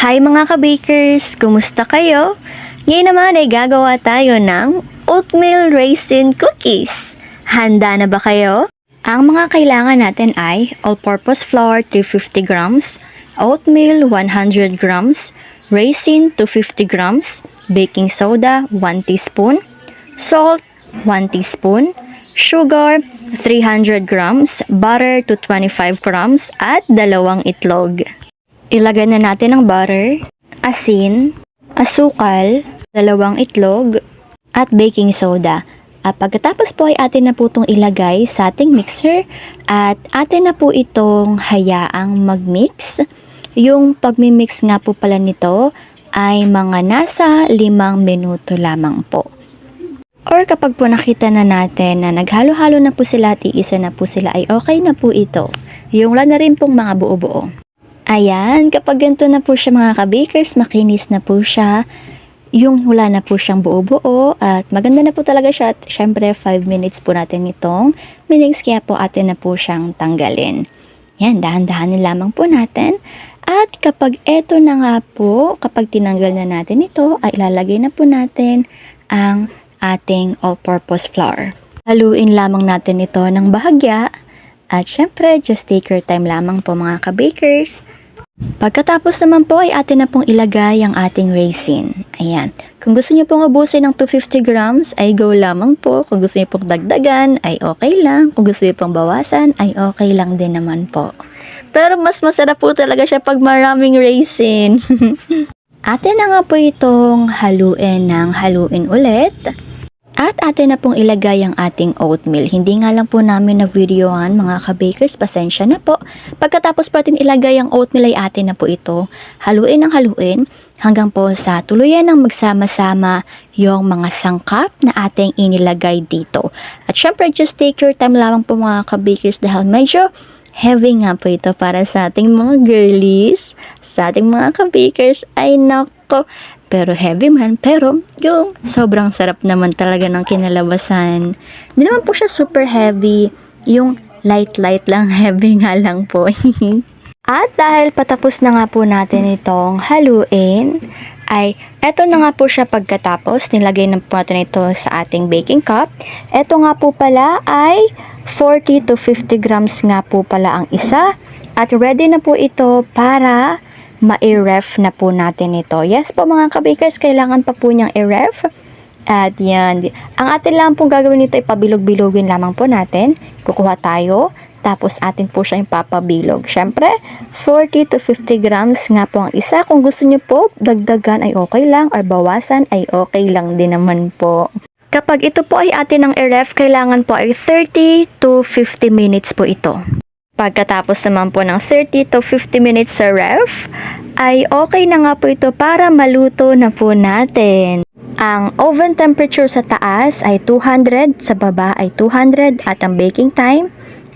Hi mga ka-bakers! Kumusta kayo? Ngayon naman ay gagawa tayo ng oatmeal raisin cookies. Handa na ba kayo? Ang mga kailangan natin ay all-purpose flour 350 grams, oatmeal 100 grams, raisin 250 grams, baking soda 1 teaspoon, salt 1 teaspoon, sugar 300 grams, butter to 25 grams, at 2 itlog. Ilagay na natin ang butter, asin, asukal, 2 itlog, at baking soda. At pagkatapos po ay atin na po itong ilagay sa ating mixer at atin na po itong hayaang magmix. Yung pagmimix nga po pala nito ay mga nasa 5 minuto lamang po. Or kapag po nakita na natin na naghalo-halo na po sila at iisa na po sila ay okay na po ito. Yung wala na rin pong mga buo-buo. Ayan, kapag ganito na po siya mga ka-bakers, makinis na po siya. Yung wala na po siyang buo-buo at maganda na po talaga siya. At syempre 5 minutes po natin itong minix kaya po atin na po siyang tanggalin. Yan, dahan-dahanin lamang po natin. At kapag eto na nga po, kapag tinanggal na natin ito, ay ilalagay na po natin ang ating all-purpose flour. Haluin lamang natin ito ng bahagya. At syempre, just take your time lamang po mga ka-bakers. Pagkatapos naman po ay atin na pong ilagay ang ating raisin. Ayan. Kung gusto niyo pong ubusin ng 250 grams, ay go lamang po. Kung gusto niyo pong dagdagan, ay okay lang. Kung gusto niyo pong bawasan, ay okay lang din naman po. Pero mas masarap po talaga siya pag maraming raisin. Atin na nga po itong haluin ng haluin ulit. At atin na pong ilagay ang ating oatmeal. Hindi nga lang po namin na videohan mga ka-bakers, pasensya na po. Pagkatapos po atin ilagay ang oatmeal ay atin na po ito haluin ng haluin hanggang po sa tuluyan ng magsama-sama yung mga sangkap na ating inilagay dito. At syempre just take your time lamang po mga ka-bakers dahil medyo heavy nga po ito para sa ating mga girlies, sa ating mga ka-bakers. Ay nako, pero heavy man, pero yung sobrang sarap naman talaga ng kinalabasan. Hindi naman po siya super heavy, yung light lang, heavy nga lang po. At dahil patapos na nga po natin itong haluin, ay eto na nga po siya pagkatapos, nilagay na po natin ito sa ating baking cup. Eto nga po pala ay 40 to 50 grams nga po pala ang isa. At ready na po ito para ma-ref na po natin ito. Yes po mga ka-bakers, kailangan pa po niyang i-ref. At yan, ang atin lang pong gagawin nito ay pabilog-bilogin lamang po natin. Kukuha tayo, tapos atin po siya yung papabilog. Syempre, 40 to 50 grams nga po ang isa. Kung gusto niyo po, dagdagan ay okay lang, or bawasan ay okay lang din naman po. Kapag ito po ay atin ng i-ref, kailangan po ay 30 to 50 minutes po ito. Pagkatapos naman po ng 30 to 50 minutes sa ref, ay okay na nga po ito para maluto na po natin. Ang oven temperature sa taas ay 200, sa baba ay 200, at ang baking time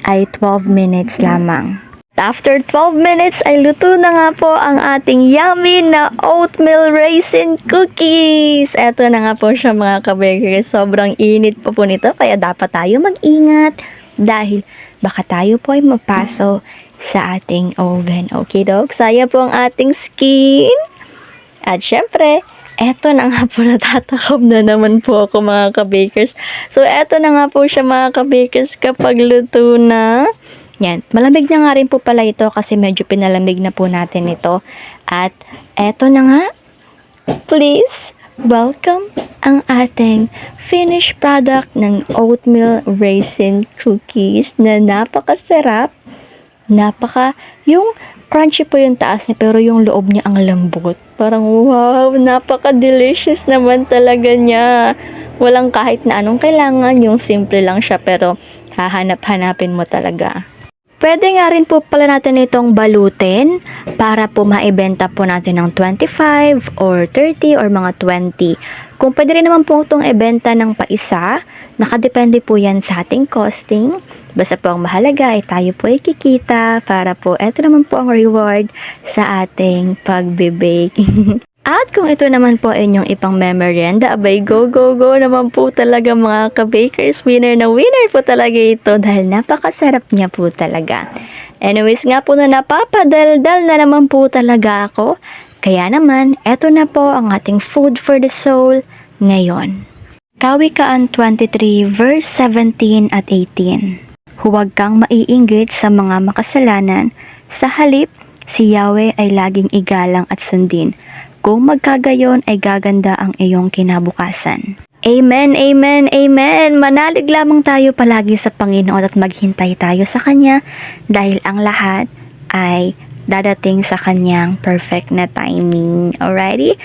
ay 12 minutes lamang. After 12 minutes ay luto na nga po ang ating yummy na oatmeal raisin cookies. Eto na nga po siya mga ka-bakers. Sobrang init po nito kaya dapat tayo mag-ingat dahil baka tayo po ay mapaso sa ating oven. Okay dog? Sayang po ang ating skin. At syempre, eto na nga po, natatakob na naman po ako mga ka-bakers. So eto na nga po siya mga ka-bakers kapag luto na. Yan, malamig na nga rin po pala ito kasi medyo pinalamig na po natin ito. At eto na nga, please welcome ang ating finished product ng oatmeal raisin cookies na napakasarap. Yung crunchy po yung taas niya pero yung loob niya ang lambot. Parang wow, napaka-delicious naman talaga niya. Walang kahit na anong kailangan, yung simple lang siya pero hahanap-hanapin mo talaga. Pwede nga rin po pala natin itong balutin para po maibenta po natin ng 25 or 30 or mga 20. Kung pwede rin naman po itong ibenta ng paisa, nakadepende po yan sa ating costing. Basta po ang mahalaga ay tayo po ay kikita para po eto naman po ang reward sa ating pagbe-bake. At kung ito naman po inyong ipang merienda, abay go naman po talaga mga ka-bakers. Winner na winner po talaga ito dahil napakasarap niya po talaga. Anyways nga po na napapadaldal na naman po talaga ako. Kaya naman, eto na po ang ating food for the soul ngayon. Kawikaan 23 verse 17 at 18. Huwag kang maiinggit sa mga makasalanan, sa halip, si Yahweh ay laging igalang at sundin. Kung magkagayon ay gaganda ang iyong kinabukasan. Amen, amen, amen! Manalig lamang tayo palagi sa Panginoon at maghintay tayo sa Kanya dahil ang lahat ay dadating sa Kanyang perfect na timing. Alrighty?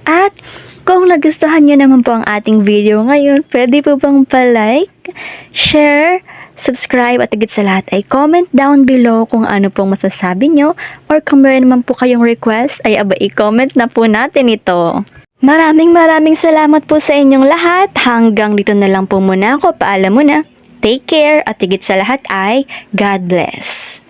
At kung nagustuhan nyo naman po ang ating video ngayon, pwede po bang pa-like, share, subscribe at higit sa lahat ay comment down below kung ano pong masasabi nyo or kung meron naman po kayong request ay i-comment na po natin ito. Maraming salamat po sa inyong lahat. Hanggang dito na lang po muna ako. Paalam muna. Take care at higit sa lahat ay God bless.